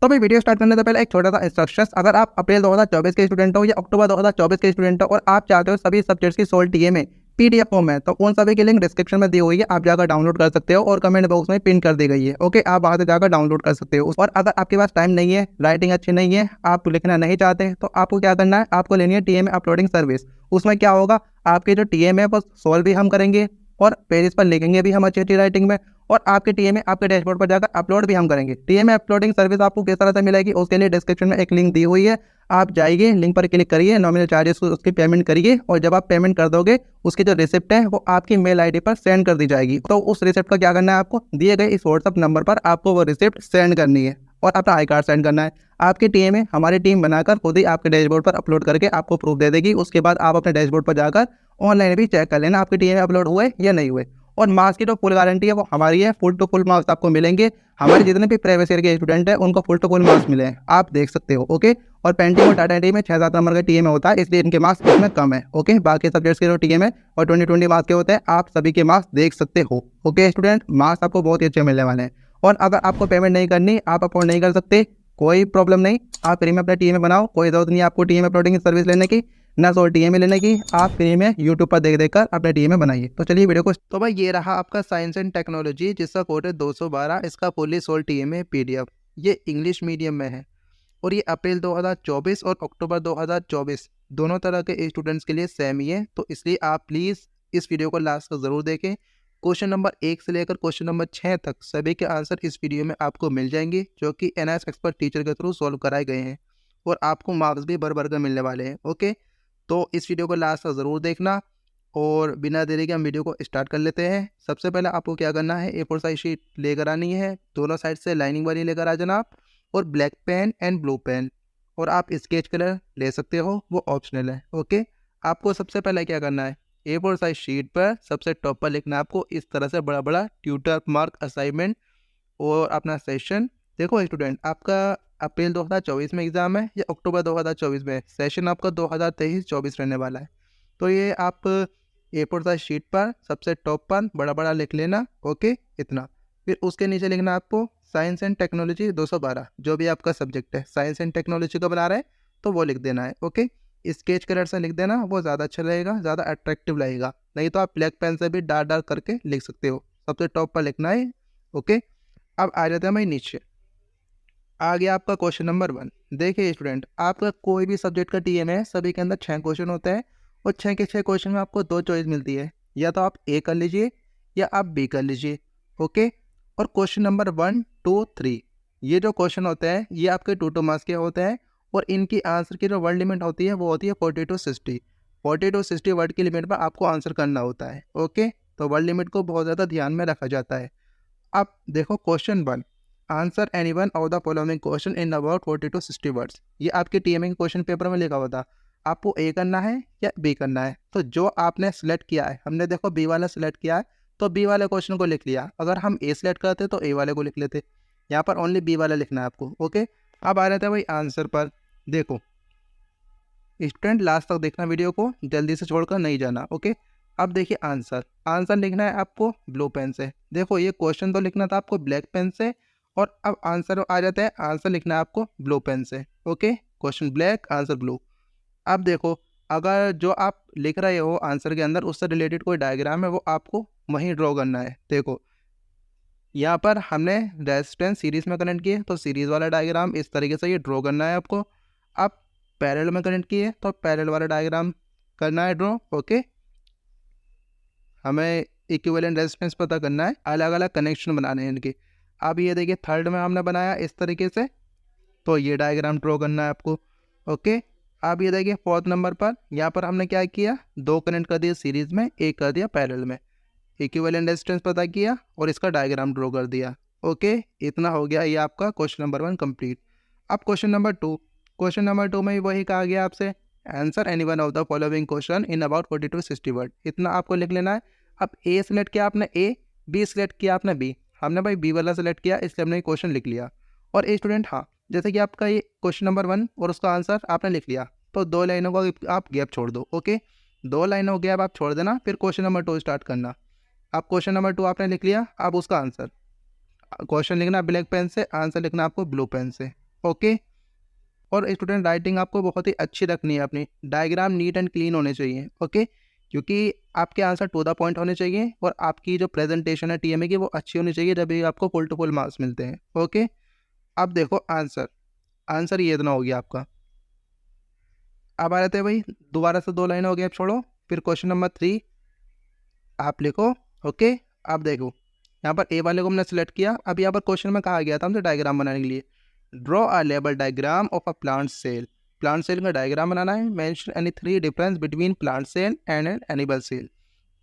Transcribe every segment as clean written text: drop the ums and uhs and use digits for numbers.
तो भाई video start करने से पहले एक छोटा सा इंस्ट्रक्शन, अगर आप अप्रैल 2024 के स्टूडेंट हो या अक्टूबर 2024 के स्टूडेंट हो और आप चाहते हो सभी सब्जेक्ट्स की सोल टीए में पीडीएफ फॉर्म है, तो उन सभी की लिंक डिस्क्रिप्शन में दी हुई है, आप जाकर डाउनलोड कर सकते हो और कमेंट बॉक्स में पिन कर दी गई है। ओके, आप वहां से जाकर डाउनलोड कर सकते हो। और अगर आपके पास टाइम नहीं है, राइटिंग अच्छी नहीं है, आप लिखना नहीं चाहते, तो आपको क्या करना है, आपको लेनी है टीए में अपलोडिंग सर्विस। उसमें क्या होगा, आपके जो टीए में वो सोल्व भी हम करेंगे और पेजेस पर लिखेंगे भी हम अच्छी अच्छी राइटिंग में, और आपके टीए में आपके डैशबोर्ड पर जाकर अपलोड भी हम करेंगे। टीए में अपलोडिंग सर्विस आपको किस तरह से मिलेगी, उसके लिए डिस्क्रिप्शन में एक लिंक दी हुई है, आप जाइए, लिंक पर क्लिक करिए, नॉमिनल चार्जेस उसकी पेमेंट करिए, और जब आप पेमेंट कर दोगे उसकी जो रिसिप्ट है वो आपकी मेल आईडी पर सेंड कर दी जाएगी। तो उस रिसिप्ट का क्या करना है, आपको दिए गए इस व्हाट्सअप नंबर पर आपको वो रिसिप्ट सेंड करनी है और अपना आई कार्ड सेंड करना है। आपकी टीम में हमारी टीम बनाकर खुद ही आपके डैशबोर्ड पर अपलोड करके आपको प्रूफ दे देगी। उसके बाद आप अपने डैशबोर्ड पर जाकर ऑनलाइन भी चेक कर लेना आपकी टीम में अपलोड हुए या नहीं हुए। और मार्क्स की जो फुल गारंटी है वो हमारी है, फुल टू फुल मार्क्स आपको मिलेंगे। हमारे जितने भी प्रीवियस ईयर के स्टूडेंट हैं उनको फुल टू फुल मार्क्स मिले हैं, आप देख सकते हो। ओके, और पेंटिंग और टाटा टी में 6-7 नंबर का टीए में होता है, इसलिए इनके मार्क्स इसमें कम है। ओके, बाकी सब्जेक्ट्स के जो टीए में और 20-20 मार्क्स के होते हैं, आप सभी के मार्क्स देख सकते हो। ओके स्टूडेंट, मार्क्स आपको बहुत ही अच्छे मिलने वाले हैं। और अगर आपको पेमेंट नहीं करनी, आप अफोर्ड नहीं कर सकते, कोई प्रॉब्लम नहीं, आप फ्री में अपना टीए में बनाओ, कोई जरूरत नहीं आपको टीए में अपलोडिंग की सर्विस लेने की, ना सोल टीए में लेने की, आप फ्री में यूट्यूब पर देख देख कर अपने टीए में बनाइए। तो चलिए वीडियो को। तो भाई ये रहा आपका साइंस एंड टेक्नोलॉजी, जिसका कोड है 212, इसका फुल्ली सोल टीए में पीडीएफ, ये इंग्लिश मीडियम में है और ये अप्रैल 2024 और अक्टूबर 2024 दोनों तरह के स्टूडेंट्स के लिए सेम ही है। तो इसलिए आप प्लीज़ इस वीडियो को लास्ट तक ज़रूर देखें। क्वेश्चन नंबर 1 से लेकर क्वेश्चन नंबर 6 तक सभी के आंसर इस वीडियो में आपको मिल जाएंगे, जो कि एनआईएस एक्सपर्ट टीचर के थ्रू सॉल्व कराए गए हैं और आपको मार्क्स भी भर भर कर मिलने वाले हैं। ओके, तो इस वीडियो को लास्ट तक ज़रूर देखना और बिना देरी के हम वीडियो को स्टार्ट कर लेते हैं। सबसे पहले आपको क्या करना है, A4 साइज शीट लेकर आनी है, दोनों साइड से लाइनिंग वाली लेकर आ जाना आप, और black pen and blue pen, और आप स्केच कलर ले सकते हो, वो ऑप्शनल है। ओके, आपको सबसे पहले क्या करना है, A4 साइज शीट पर सबसे टॉप पर लिखना है आपको इस तरह से बड़ा बड़ा ट्यूटर मार्क असाइनमेंट और अपना सेशन। देखो स्टूडेंट, आपका अप्रैल 2024 में एग्ज़ाम है या अक्टूबर 2024 में, सेशन आपका 2023-24 रहने वाला है। तो ये आप A4 साइज शीट पर सबसे टॉप पर बड़ा बड़ा लिख लेना। ओके, इतना। फिर उसके नीचे लिखना आपको साइंस एंड टेक्नोलॉजी 212, जो भी आपका सब्जेक्ट है, साइंस एंड टेक्नोलॉजी का बना रहे हैं तो वो लिख देना है। ओके, स्केच कलर से लिख देना, वो ज़्यादा अच्छा लगेगा, ज़्यादा अट्रैक्टिव लगेगा। नहीं तो आप ब्लैक पेन से भी डार्क डार्क करके लिख सकते हो, सबसे टॉप पर लिखना है। ओके, अब आ जाते हैं भाई नीचे। आ गया आपका क्वेश्चन नंबर 1। देखिए स्टूडेंट, आपका कोई भी सब्जेक्ट का टीएम है, सभी के अंदर 6 क्वेश्चन होते हैं और 6 के 6 क्वेश्चन में आपको 2 चॉइस मिलती है, या तो आप ए कर लीजिए या आप बी कर लीजिए। ओके, और क्वेश्चन नंबर 1, 2, 3 ये जो क्वेश्चन होते हैं ये आपके 2 मार्क्स के होते हैं और इनकी आंसर की जो वर्ड लिमिट होती है वो होती है 40 to 60। 40 to 60 वर्ड की लिमिट पर आपको आंसर करना होता है। ओके, तो वर्ड लिमिट को बहुत ज़्यादा ध्यान में रखा जाता है। अब देखो question 1, answer any one of the following question in about 40 to 60 words. ये आपके टीएमए के क्वेश्चन पेपर में लिखा हुआ था, आपको ए करना है या बी करना है। तो जो आपने सेलेक्ट किया है, हमने देखो बी वाला सेलेक्ट किया है तो बी वाले क्वेश्चन को लिख लिया, अगर हम ए सेलेक्ट करते तो ए वाले को लिख लेते, यहाँ पर ओनली बी वाला लिखना है आपको। ओके, अब आ रहे थे भाई आंसर पर। देखो स्टूडेंट, लास्ट तक देखना वीडियो को, जल्दी से छोड़कर नहीं जाना। ओके, अब देखिए आंसर, आंसर लिखना है आपको ब्लू पेन से। देखो ये क्वेश्चन तो लिखना था आपको ब्लैक पेन से, और अब आंसर आ जाता है, आंसर लिखना है आपको ब्लू पेन से। Okay, question black, answer blue. अब देखो, अगर जो आप लिख रहे हो आंसर के अंदर उससे रिलेटेड कोई डायग्राम है वो आपको वहीं ड्रॉ करना है। देखो यहाँ पर हमने रेजिस्टेंस सीरीज़ में कनेक्ट किए तो सीरीज़ वाला डायग्राम इस तरीके से ये ड्रॉ करना है आपको। अब पैरेलल में कनेक्ट किए तो पैरेलल वाला डायग्राम करना है ड्रॉ। ओके, हमें इक्विवेलेंट रेजिस्टेंस पता करना है, अलग अलग कनेक्शन बनाने हैं इनके। अब ये देखिए थर्ड में हमने बनाया इस तरीके से, तो ये डायग्राम ड्रॉ करना है आपको। ओके, अब ये देखिए फोर्थ नंबर पर, यहाँ पर हमने क्या किया, 2 कनेक्ट कर दिया सीरीज़ में, 1 कर दिया पैरेलल में, इक्विवेलेंट रेजिस्टेंस पता किया और इसका डायग्राम ड्रॉ कर दिया। ओके, इतना हो गया ये आपका क्वेश्चन नंबर 1 कंप्लीट। अब क्वेश्चन नंबर 2, क्वेश्चन नंबर 2 में वही कहा गया आपसे, answer any one of the following question in about 40 to 60 word, इतना आपको लिख लेना है। अब ए सेलेक्ट किया आपने ए, बी सेलेक्ट किया आपने बी, हमने भाई बी वाला सेलेक्ट किया इसलिए हमने क्वेश्चन लिख लिया। और ए स्टूडेंट, हाँ जैसे कि आपका ये क्वेश्चन नंबर 1 और उसका आंसर आपने लिख लिया, तो 2 लाइनों का आप गैप छोड़ दो। ओके, 2 लाइनों गैप आप छोड़ देना, फिर क्वेश्चन नंबर 2 स्टार्ट करना। अब क्वेश्चन नंबर 2 आपने लिख लिया, अब उसका आंसर, क्वेश्चन लिखना ब्लैक पेन से, आंसर लिखना आपको ब्लू पेन से। ओके। और स्टूडेंट राइटिंग आपको बहुत ही अच्छी रखनी है, अपनी डायग्राम नीट एंड क्लीन होने चाहिए। ओके, क्योंकि आपके आंसर टू द पॉइंट होने चाहिए और आपकी जो प्रेजेंटेशन है टीएमए की वो अच्छी होनी चाहिए, जब भी आपको फुल टू फुल मार्क्स मिलते हैं। ओके, अब देखो आंसर, आंसर ये इतना हो गया आपका। अब आ रहे थे भाई, दोबारा से 2 लाइन हो गया, अब छोड़ो। फिर क्वेश्चन नंबर 3 आप लिखो। ओके, अब देखो यहाँ पर ए वाले को हमने सेलेक्ट किया। अब यहाँ पर क्वेश्चन में कहा गया था हमसे डायग्राम बनाने के लिए, draw a label diagram of a plant cell. Plant cell का डायग्राम बनाना है। Mention any 3 difference between plant cell and an animal cell.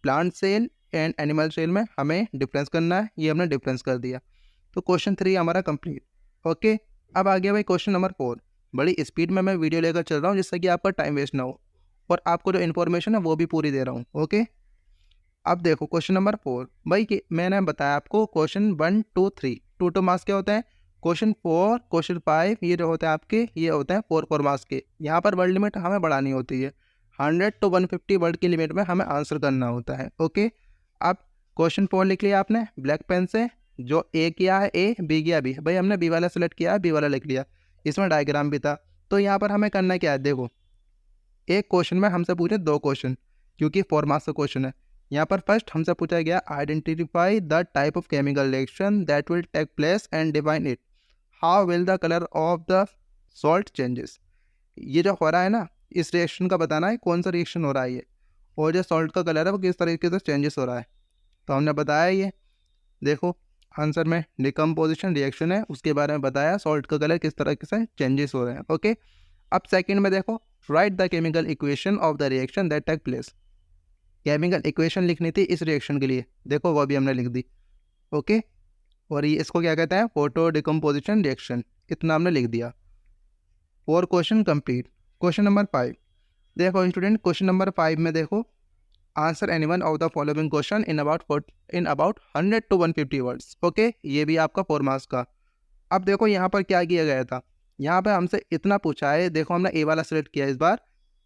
Plant cell and animal cell में हमें डिफरेंस करना है, ये हमने डिफरेंस कर दिया। तो क्वेश्चन 3 हमारा कंप्लीट। ओके, अब आ गया भाई क्वेश्चन नंबर 4। बड़ी स्पीड में मैं वीडियो लेकर चल रहा हूँ जिससे कि आपका टाइम वेस्ट ना हो और आपको जो इन्फॉर्मेशन है वो भी पूरी दे रहा हूँ। ओके, अब देखो क्वेश्चन नंबर 4 भाई कि मैंने बताया आपको क्वेश्चन 1 2 3 2 मार्क्स के होते हैं। क्वेश्चन 4 क्वेश्चन 5 ये जो होते हैं आपके, ये होते हैं 4 मार्क्स के। यहाँ पर वर्ड लिमिट हमें बढ़ानी होती है, 100 to 150 वर्ड की लिमिट में हमें आंसर करना होता है। ओके, अब क्वेश्चन 4 लिख लिया आपने ब्लैक पेन से, जो ए किया है ए, बी किया बी। भाई हमने बी वाला सेलेक्ट किया है, बी वाला लिख लिया, इसमें डायग्राम भी था। तो यहाँ पर हमें करना क्या है, देखो एक क्वेश्चन में हमसे पूछे 2 क्वेश्चन, क्योंकि 4 मार्क्स का क्वेश्चन है। यहाँ पर फर्स्ट हमसे पूछा गया identify the type of chemical reaction that will take place and define it, how will the colour of the salt changes. ये जो हो रहा है ना, इस रिएक्शन का बताना है कौन सा रिएक्शन हो रहा है ये, और जो सॉल्ट का कलर है वो किस तरीके से चेंजेस हो रहा है। तो हमने बताया ये, देखो आंसर में डिकम्पोजिशन रिएक्शन है, उसके बारे में बताया सॉल्ट का कलर किस तरीके से चेंजेस हो रहे हैं। ओके, अब सेकंड में देखो write the chemical equation of the reaction that take place. Chemical equation लिखनी थी इस रिएक्शन के लिए, देखो वो भी हमने लिख दी। ओके, और ये इसको क्या कहते हैं, फोटो डिकम्पोजिशन रिएक्शन, इतना हमने लिख दिया। 4 क्वेश्चन कंप्लीट। क्वेश्चन नंबर 5 देखो स्टूडेंट, क्वेश्चन नंबर 5 में देखो answer any one of the following question in about 100 to 150 words. Okay, ये भी आपका 4 मार्क्स का। अब देखो यहाँ पर क्या किया गया था, यहाँ पर हमसे इतना पूछा है, देखो हमने ए वाला सेलेक्ट किया। इस बार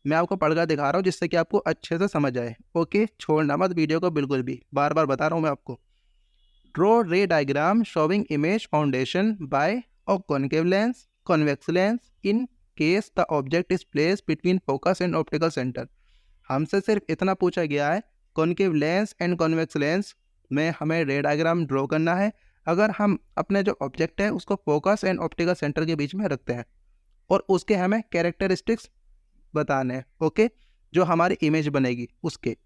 मैं आपको पढ़कर दिखा रहा हूँ जिससे कि आपको अच्छे से समझ आए। ओके, छोड़ना मत वीडियो को बिल्कुल भी, बार बार बता रहा हूँ मैं आपको। Draw ray diagram showing image foundation by a concave lens convex lens in case the object is place between focus and optical centre. हमसे सिर्फ इतना पूछा गया है, concave lens and convex lens में हमें रे डायग्राम ड्रॉ करना है अगर हम अपने जो ऑब्जेक्ट है उसको फोकस एंड ऑप्टिकल सेंटर के बीच में रखते हैं, और उसके हमें कैरेक्टरिस्टिक्स बताने हैं। ओके, जो हमारी इमेज बनेगी उसके।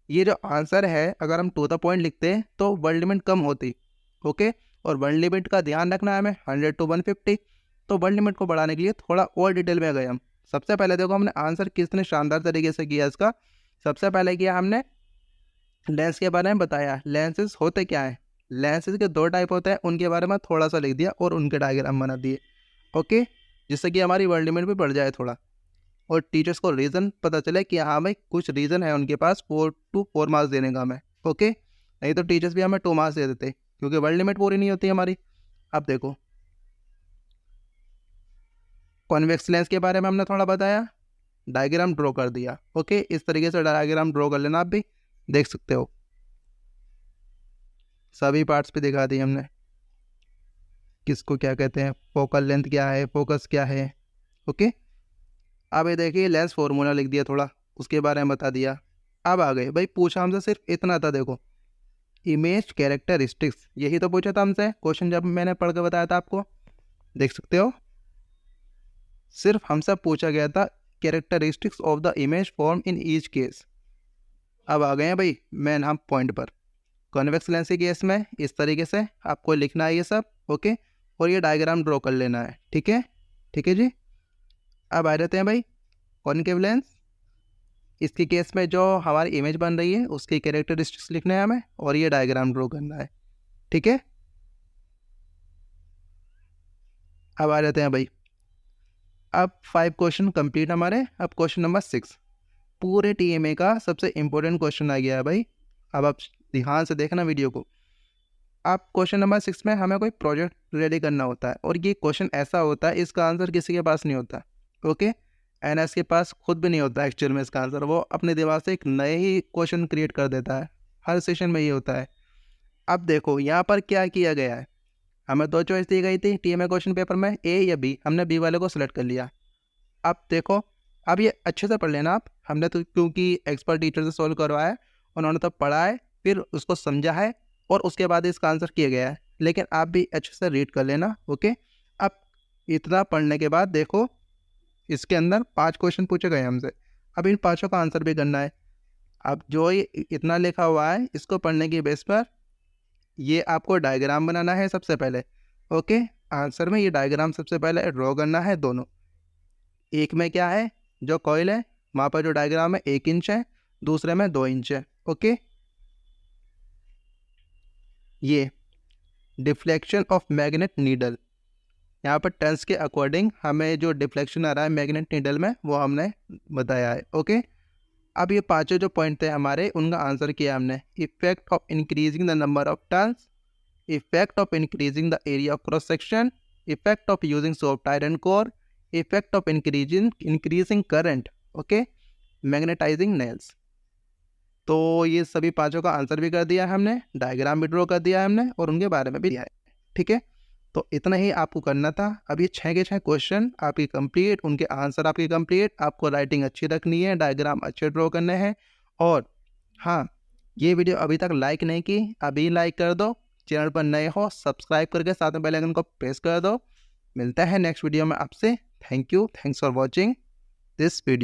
ये जो आंसर है अगर हम टू द पॉइंट लिखते हैं तो वर्ड लिमिट कम होती। ओके, और वर्ड लिमिट का ध्यान रखना है हमें 100 to 150। तो वर्ड लिमिट को बढ़ाने के लिए थोड़ा और डिटेल में गए हम। सबसे पहले देखो हमने आंसर कितने शानदार तरीके से किया इसका। सबसे पहले किया हमने लेंस के बारे में बताया, लेंसेज होते क्या है, लेंसेज के 2 टाइप होते हैं, उनके बारे में थोड़ा सा लिख दिया और उनके डायग्राम बना दिए। ओके, जिससे कि हमारी वर्ड लिमिट भी बढ़ जाए थोड़ा, और टीचर्स को रीज़न पता चले कि हाँ भाई कुछ रीज़न है उनके पास 4 to 4 मार्क्स देने का हमें। ओके, नहीं तो टीचर्स भी हमें 2 मार्क्स दे देते क्योंकि वर्ड लिमिट पूरी नहीं होती हमारी। अब देखो कॉन्वेक्स लेंस के बारे में हमने थोड़ा बताया, डायग्राम ड्रॉ कर दिया। ओके, इस तरीके से डायग्राम ड्रॉ कर लेना, आप भी देख सकते हो। सभी पार्ट्स पे दिखा दिए हमने, किसको क्या कहते हैं, फोकल लेंथ क्या है, फोकस क्या है। ओके, अब ये देखिए लेंस फॉर्मूला लिख दिया, थोड़ा उसके बारे में बता दिया। अब आ गए भाई, पूछा हमसे सिर्फ इतना था, देखो इमेज कैरेक्टरिस्टिक्स, यही तो पूछा था हमसे क्वेश्चन जब मैंने पढ़ के बताया था आपको, देख सकते हो। सिर्फ हमसे पूछा गया था characteristics of the image form in each case. अब आ गए हैं भाई मेन हम पॉइंट पर। कॉन्वेक्स लेंस के केस में इस तरीके से आपको लिखना है ये सब। ओके, और ये डायग्राम ड्रॉ कर लेना है। ठीक है, ठीक है जी। अब आ जाते हैं भाई कॉन्केव लेंस, इसके केस में जो हमारी इमेज बन रही है उसकी कैरेक्टरिस्टिक्स लिखने हैं हमें, और ये डायग्राम ड्रॉ करना है। ठीक है, अब आ जाते हैं भाई, अब 5 क्वेश्चन कंप्लीट हमारे। अब क्वेश्चन नंबर 6 पूरे टीएमए का सबसे इंपॉर्टेंट क्वेश्चन आ गया है भाई। अब आप ध्यान से देखना वीडियो को। अब क्वेश्चन नंबर 6 में हमें कोई प्रोजेक्ट रेडी करना होता है, और ये क्वेश्चन ऐसा होता है इसका आंसर किसी के पास नहीं होता। ओके, एनएस के पास खुद भी नहीं होता एक्चुअल में इसका आंसर, वो अपने दिमाग से एक नए ही क्वेश्चन क्रिएट कर देता है, हर सेशन में ये होता है। अब देखो यहाँ पर क्या किया गया है, हमें 2 चॉइस दी गई थी टीएमए क्वेश्चन पेपर में, ए या बी। हमने बी वाले को सिलेक्ट कर लिया। अब देखो, अब ये अच्छे से पढ़ लेना आप। हमने तो क्योंकि एक्सपर्ट टीचर से सॉल्व करवाया है, उन्होंने तो पढ़ा है, फिर उसको समझा है और उसके बाद इसका आंसर किया गया है। लेकिन आप भी अच्छे से रीड कर लेना, ओके। अब इतना पढ़ने के बाद देखो, इसके अंदर 5 क्वेश्चन पूछे गए हमसे। अब इन 5 का आंसर भी करना है। अब जो ये इतना लिखा हुआ है, इसको पढ़ने की बेस पर ये आपको डायग्राम बनाना है सबसे पहले, ओके। आंसर में ये डायग्राम सबसे पहले ड्रॉ करना है दोनों। एक में क्या है, जो कॉइल है वहाँ पर जो डायग्राम है 1 इंच है, दूसरे में 2 इंच है, ओके। ये डिफ्लेक्शन ऑफ मैग्नेट नीडल, यहाँ पर टर्न्स के अकॉर्डिंग हमें जो डिफ्लेक्शन आ रहा है मैग्नेट नीडल में वो हमने बताया है, ओके। अब ये 5 जो पॉइंट थे हमारे, उनका आंसर किया हमने। Effect of increasing the number of turns, effect of increasing the area of cross section, effect of using soft iron core, effect of increasing current, okay, magnetizing nails. तो ये सभी 5 का आंसर भी कर दिया है हमने, डायग्राम भी ड्रॉ कर दिया है हमने और उनके बारे में भी दिया है, ठीक है। तो इतना ही आपको करना था। अब ये 6 के 6 क्वेश्चन आपकी कंप्लीट, उनके आंसर आपकी कंप्लीट। आपको राइटिंग अच्छी रखनी है, डायग्राम अच्छे ड्रॉ करने हैं। और हाँ, ये वीडियो अभी तक लाइक नहीं की, अभी लाइक कर दो। चैनल पर नए हो सब्सक्राइब करके साथ में बेल आइकन को प्रेस कर दो। मिलता है नेक्स्ट वीडियो में आपसे। Thank you, thanks for watching this video.